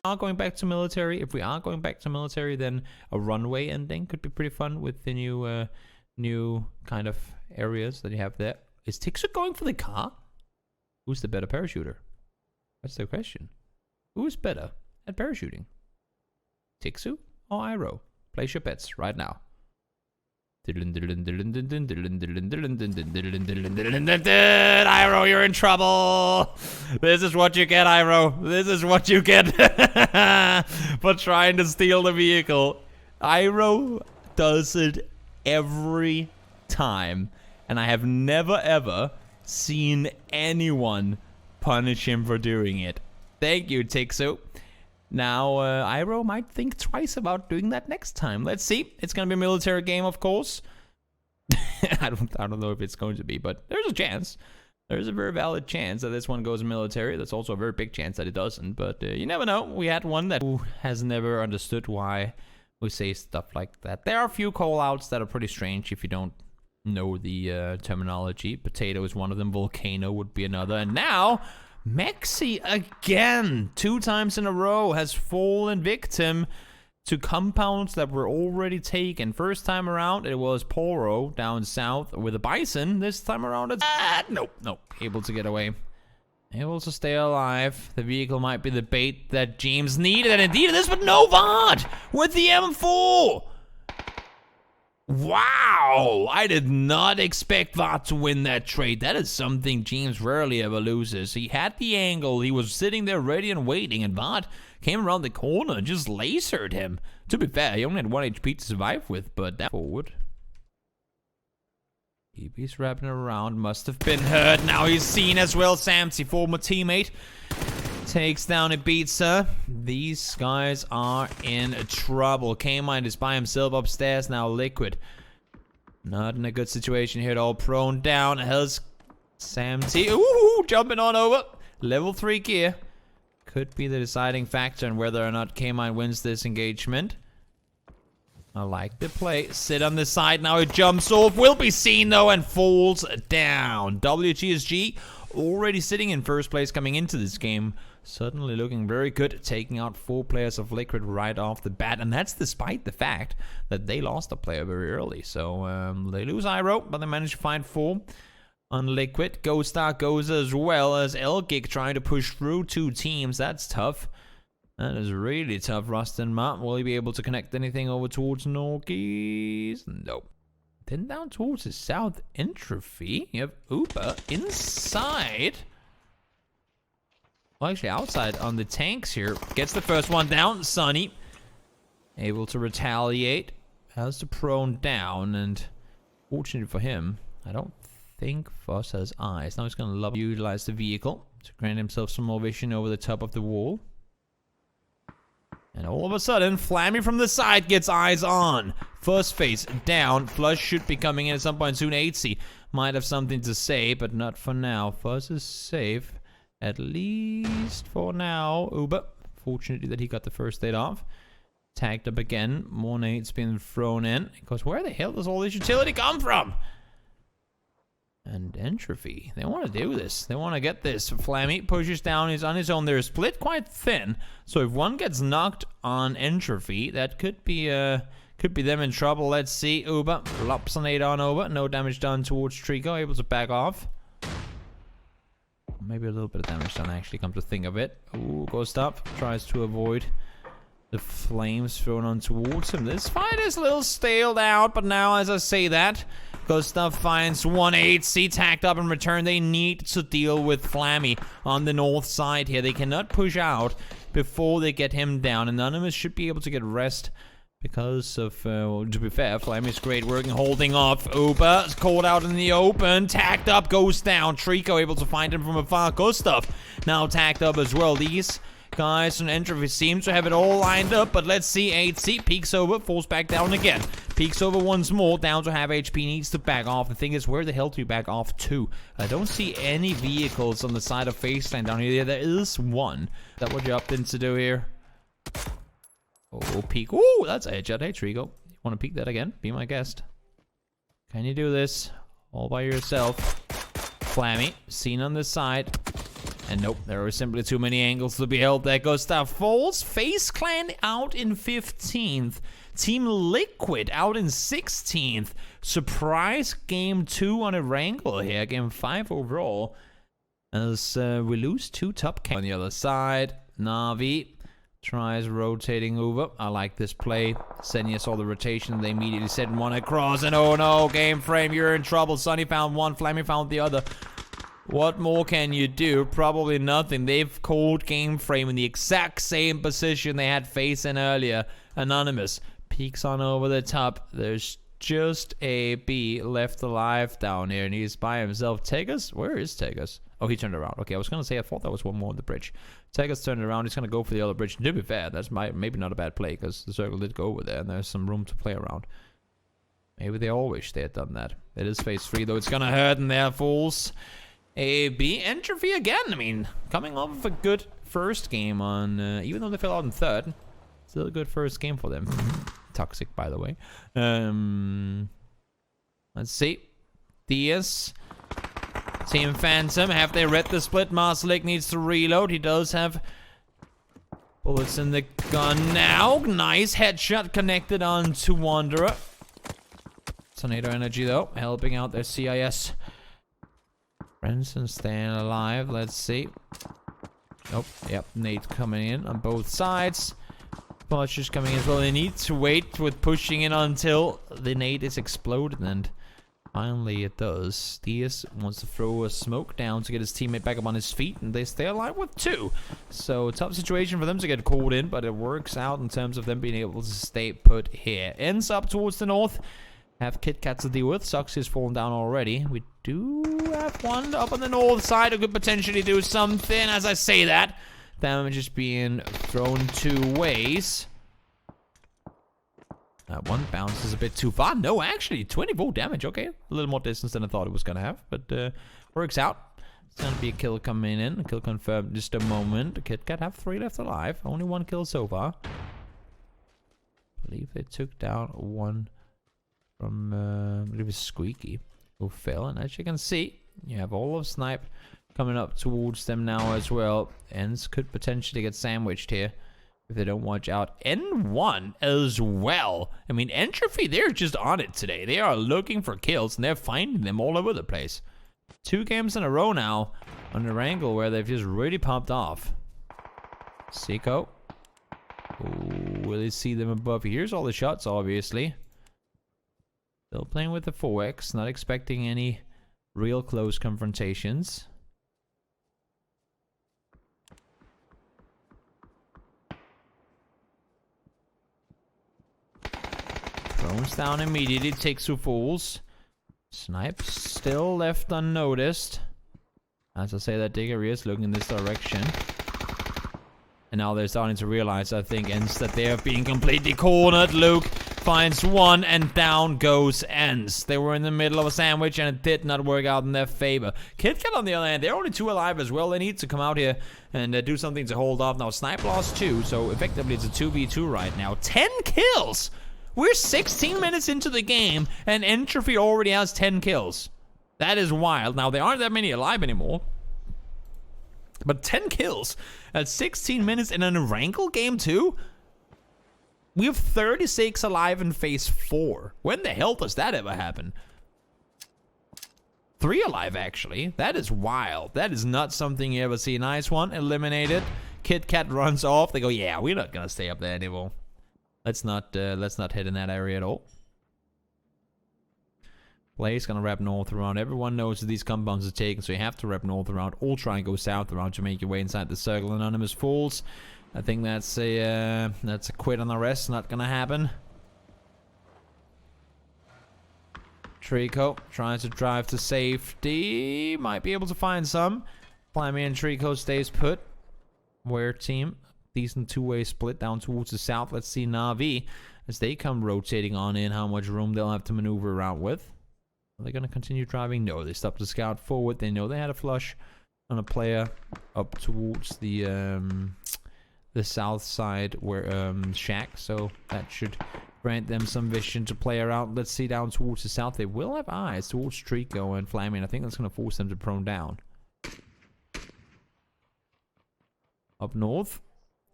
are going back to military. If we are going back to military, then a runway ending could be pretty fun with the new kind of areas that you have there. Is Tixu going for the car? Who's the better parachuter? That's the question. Who's better at parachuting? Tixu or Iroh? Place your bets right now. Iroh, you're in trouble. This is what you get, Iroh. This is what you get for trying to steal the vehicle. Iroh does it every time, and I have never ever seen anyone punish him for doing it. Thank you, Tixu. Now, Iroh might think twice about doing that next time. Let's see. It's gonna be a military game, of course. I don't know if it's going to be, but there's a chance. There's a very valid chance that this one goes military. There's also a very big chance that it doesn't, but you never know. We had one that has never understood why we say stuff like that. There are a few call-outs that are pretty strange if you don't know the terminology. Potato is one of them. Volcano would be another. And now Mexi again, 2 times in a row, has fallen victim to compounds that were already taken. First time around, it was Poro down south with a bison. This time around, it's... nope. Able to get away. Able to stay alive. The vehicle might be the bait that James needed, and indeed it is, but no VOD with the M4! Wow! I did not expect VOD to win that trade. That is something James rarely ever loses. He had the angle, he was sitting there ready and waiting, and VOD came around the corner and just lasered him. To be fair, he only had 1 HP to survive with, but that forward. EB's wrapping around, must have been hurt. Now he's seen as well. Samsy, former teammate, takes down Ibiza. These guys are in trouble. K-Mind is by himself upstairs now. Liquid, not in a good situation here at all. Prone down. Has Samsy. Ooh, jumping on over. Level 3 gear. Could be the deciding factor in whether or not K-Mind wins this engagement. I like the play. Sit on the side. Now he jumps off. Will be seen though and falls down. WGSG already sitting in first place coming into this game. Suddenly looking very good. Taking out 4 players of Liquid right off the bat. And that's despite the fact that they lost a player very early. So they lose Iroh, but they managed to find 4 on Liquid. Ghost Star goes as well as Elgig trying to push through 2 teams. That's tough. That is really tough. Rust and Matt, will he be able to connect anything over towards Norkies? Nope. Then down towards the south entropy. You have Uber inside. Well, actually outside on the tanks here. Gets the first one down. Sunny able to retaliate. Has the prone down, and fortunately for him, I don't think Foss has eyes. Now he's going to utilize the vehicle to grant himself some more vision over the top of the wall. And all of a sudden, Flammy from the side gets eyes on. First face down. Flush should be coming in at some point soon. 8C might have something to say, but not for now. Fuzz is safe, at least for now. Uber, fortunately that he got the first aid off. Tagged up again. More nades being thrown in. Because where the hell does all this utility come from? And Entropy, they want to do this. They want to get this. Flammy pushes down. He's on his own. They're split quite thin. So if one gets knocked on Entropy, that could be them in trouble. Let's see. Uber lops an 8 on over. No damage done towards Trico. Able to back off. Maybe a little bit of damage done, actually, come to think of it. Ooh, Ghost up. Tries to avoid the flames thrown on towards him. This fight is a little staled out, but now as I say that, Gustav finds 1-8C tacked up in return. They need to deal with Flammy on the north side here. They cannot push out before they get him down. Anonymous should be able to get rest because of, well, to be fair, Flammy's great working, holding off. Uber is caught out in the open. Tacked up, goes down. Trico able to find him from afar. Gustav now tacked up as well. These guys on Entropy seem to have it all lined up, but let's see. 8C peeks over, falls back down again. Peeks over once more, down to half HP, needs to back off. The thing is, where the hell do you back off to? I don't see any vehicles on the side of Faceland down here. There is one. Is that what you opted to do here? Oh, peek. Ooh, that's a headshot. Hey, Trigo. You want to peek that again? Be my guest. Can you do this all by yourself? Flammy, seen on this side. And nope, there are simply too many angles to be held there. Gustav falls. FaZe Clan out in 15th. Team Liquid out in 16th. Surprise game 2 on a wrangle here. Game 5 overall. As we lose 2 top camps. On the other side, Na'Vi tries rotating over. I like this play. Senya saw the rotation. They immediately sent one across. And oh no, game frame, you're in trouble. Sunny found one. Flammy found the other. What more can you do? Probably nothing. They've called game frame in the exact same position they had FaZe in earlier. Anonymous peeks on over the top. There's just a B left alive down here, and he's by himself. Tegas? Where is Tegas? Oh, he turned around. Okay, I was going to say I thought that was one more on the bridge. Tegas turned around. He's going to go for the other bridge. And to be fair, that's maybe not a bad play, because the circle did go over there, and there's some room to play around. Maybe they all wish they had done that. It is phase 3, though. It's going to hurt, and there fools. A B entropy again. I mean, coming off of a good first game on, even though they fell out in 3rd, still a good first game for them. Toxic, by the way. Let's see. DS. Team Phantom. Have they read the split? Marslick needs to reload. He does have bullets in the gun now. Nice headshot connected on to Wanderer. Tornado Energy, though, helping out their CIS. Branson staying alive. Let's see. Nope. Yep. Nate coming in on both sides. Butcher's coming in as well. They need to wait with pushing in until the nade is exploded. And finally it does. Diaz wants to throw a smoke down to get his teammate back up on his feet. And they stay alive with 2. So tough situation for them to get called in. But it works out in terms of them being able to stay put here. Ends up towards the north. Have Kit Kat to deal with. Sux is fallen down already. We do have one up on the north side who could potentially do something. As I say that, damage is being thrown 2 ways. That one bounces a bit too far. No, actually, 24 damage. Okay, a little more distance than I thought it was going to have. But works out. It's going to be a kill coming in. A kill confirmed just a moment. Kit Kat have 3 left alive. Only 1 kill so far. I believe they took down 1 from, I believe it was Squeaky, who fell. And as you can see, you have all of Snipe coming up towards them now as well. Ends could potentially get sandwiched here if they don't watch out. N1 as well. I mean, Entropy, they're just on it today. They are looking for kills, and they're finding them all over the place. 2 games in a row now on the wrangle where they've just really popped off. Seiko. Ooh, will they see them above? Here's all the shots, obviously. Still playing with the 4X, not expecting any real close confrontations. Throws down immediately, takes 2 fools. Snipe still left unnoticed. As I say that, Diggery is looking in this direction. And now they're starting to realize, I think, Ends, that they are being completely cornered. Luke finds 1 and down goes Ends. They were in the middle of a sandwich and it did not work out in their favor. Kit Kat on the other hand, they're only 2 alive as well. They need to come out here and do something to hold off. Now Snipe lost 2, so effectively it's a 2v2 right now. 10 kills! We're 16 minutes into the game and Entropy already has 10 kills. That is wild. Now there aren't that many alive anymore. But 10 kills at 16 minutes in a wrangle game too? We have 36 alive in phase 4. When the hell does that ever happen? 3 alive, actually. That is wild. That is not something you ever see. Nice one. Eliminated. Kit Kat runs off. They go, yeah, we're not going to stay up there anymore. Let's not head in that area at all. Play's gonna wrap north around. Everyone knows that these compounds are taken, so you have to wrap north around or try and go south around to make your way inside the circle. Anonymous falls. I think that's a quit on the rest. Not gonna happen. Trico tries to drive to safety. Might be able to find some. Flammy and Trico stays put. Where team? Decent 2-way split down towards the south. Let's see Na'Vi as they come rotating on in. How much room they'll have to maneuver around with. Are they going to continue driving? No, they stopped to scout forward. They know they had a flush on a player up towards the south side where shack, so that should grant them some vision to play around. Let's see down towards the south. They will have eyes towards Trico and Flaming. I think that's going to force them to prone down. Up north,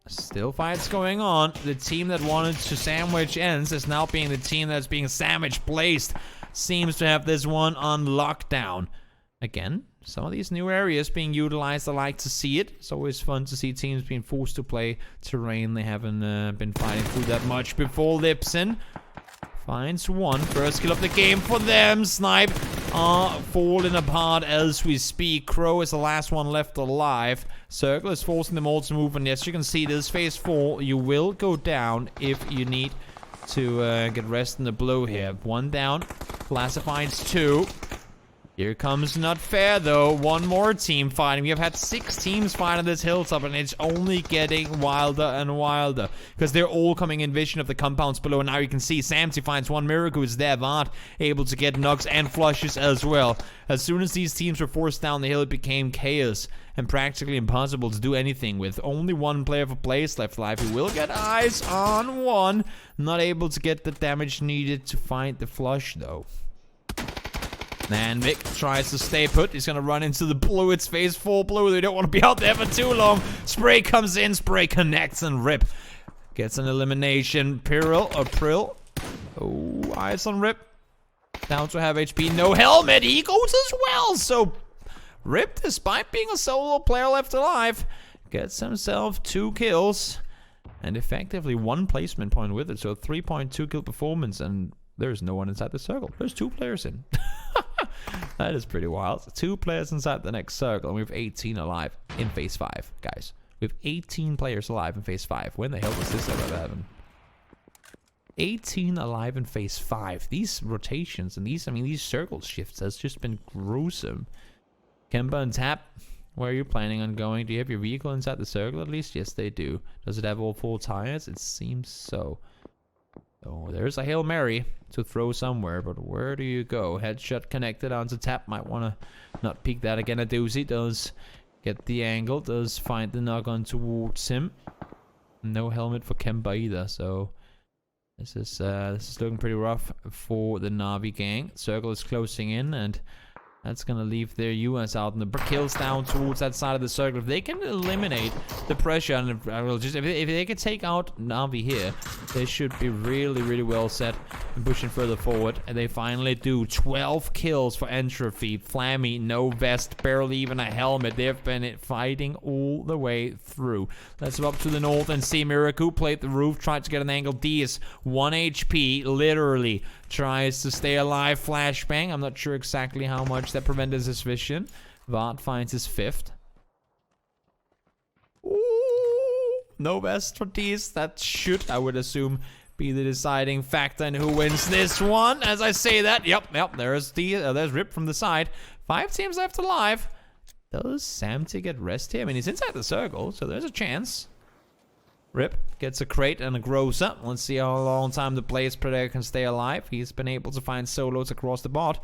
still fights going on. The team that wanted to sandwich ends is now being the team that's being sandwich placed. Seems to have this one on lockdown. Again, some of these new areas being utilized. I like to see it. It's always fun to see teams being forced to play terrain they haven't been fighting through that much before. Lipson finds one. First kill of the game for them. Snipe are falling apart as we speak. Crow is the last one left alive. Circle is forcing them all to move. And yes, you can see this phase 4. You will go down if you need to get rest in the blow here. One down. Classifieds 2. Here comes not fair though. One more team fighting. We have had 6 teams fight on this hilltop, and it's only getting wilder and wilder because they're all coming in vision of the compounds below. And now you can see Samty finds one. Miracle is there. Vart able to get knocks and flushes as well. As soon as these teams were forced down the hill, it became chaos and practically impossible to do anything with. Only one player for place left alive. He will get eyes on one. Not able to get the damage needed to find the flush though. And Vic tries to stay put. He's going to run into the blue. It's phase 4 blue. They don't want to be out there for too long. Spray comes in. Spray connects and Rip gets an elimination. Prill. Oh, eyes on Rip. Down to have HP. No helmet. He goes as well. So Rip, despite being a solo player left alive, gets himself 2 kills. And effectively 1 placement point with it. So 3.2 kill performance. And there's no one inside the circle. There's 2 players in. That is pretty wild. 2 players inside the next circle, and we have 18 alive in phase 5, guys. We have 18 players alive in phase 5. When the hell does this ever happen? 18 alive in phase 5. These rotations and these circle shifts has just been gruesome. Kemba and Tap, where are you planning on going? Do you have your vehicle inside the circle at least? Yes, they do. Does it have all 4 tires? It seems so. Oh, there's a Hail Mary to throw somewhere, but where do you go? Headshot connected onto Tap. Might want to not peek that again. A doozy does get the angle, does find the knock on towards him. No helmet for Kemba either, so this is looking pretty rough for the Na'Vi gang. Circle is closing in, and that's going to leave their US out, and the kills down towards that side of the circle. If they can eliminate the pressure, and if they can take out Na'Vi here, they should be really, really well set and pushing further forward. And they finally do. 12 kills for Entropy. Flammy, no vest, barely even a helmet. They've been fighting all the way through. Let's go up to the north and see Miracle played the roof, tried to get an angle. D is 1 HP, literally. Tries to stay alive. Flashbang. I'm not sure exactly how much that prevented his vision. Vart finds his 5th. Ooh, no vest for D's. That should, I would assume, be the deciding factor in who wins this one. As I say that, yep, there's there's Rip from the side. 5 teams left alive. Does Samty get rest here? I mean, he's inside the circle, so there's a chance. Rip gets a crate and a grocer. Let's see how long time the Blaze Predator can stay alive. He's been able to find solos across the board.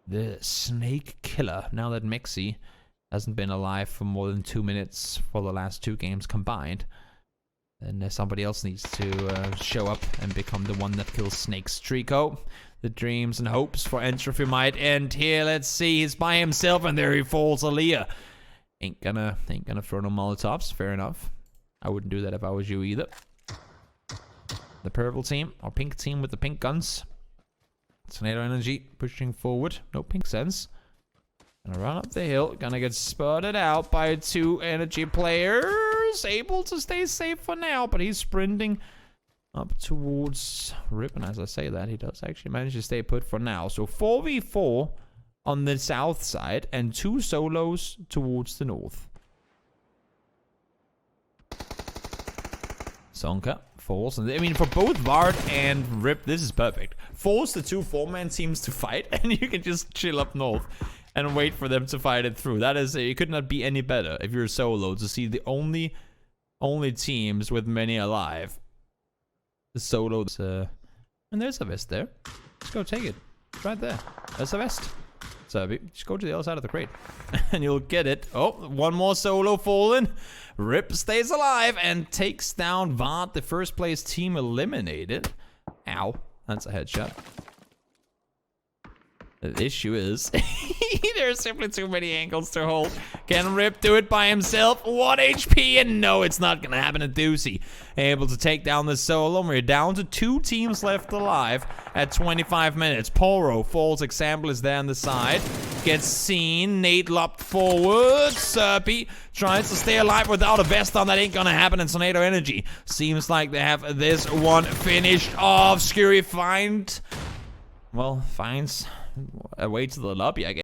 The Snake Killer. Now that Mexi hasn't been alive for more than 2 minutes for the last 2 games combined, then somebody else needs to show up and become the one that kills Snake. Strico. The dreams and hopes for Entropy might end here. Let's see. He's by himself, and there he falls. Aaliyah ain't gonna throw no Molotovs. Fair enough. I wouldn't do that if I was you either. The purple team, or pink team with the pink guns. Tornado Energy pushing forward. No pink sense. Gonna run up the hill. Gonna get spotted out by 2 energy players. Able to stay safe for now, but he's sprinting up towards Rip. And as I say that, he does actually manage to stay put for now. So 4v4 on the south side and 2 solos towards the north. Sonka falls. And I mean, for both Vard and Rip, this is perfect. Force the 2 4-man teams to fight, and you can just chill up north and wait for them to fight it through. That is, it could not be any better if you're solo to see the only teams with many alive. The solos. And there's a vest there. Just go take it. It's right there. There's a vest. So just go to the other side of the crate and you'll get it. Oh, 1 more solo fallen. Rip stays alive and takes down Vart, the first place team eliminated. Ow, that's a headshot. The issue is, there are simply too many angles to hold. Can Rip do it by himself? 1 HP, and no, it's not gonna happen to Doozy. Able to take down the solo, and we're down to 2 teams left alive at 25 minutes. Poro, false example, is there on the side. Gets seen, Nate lopped forward. Serpy tries to stay alive without a vest on. That ain't gonna happen in Tornado Energy. Seems like they have this one finished off. Scurry finds a way to the lobby, I guess.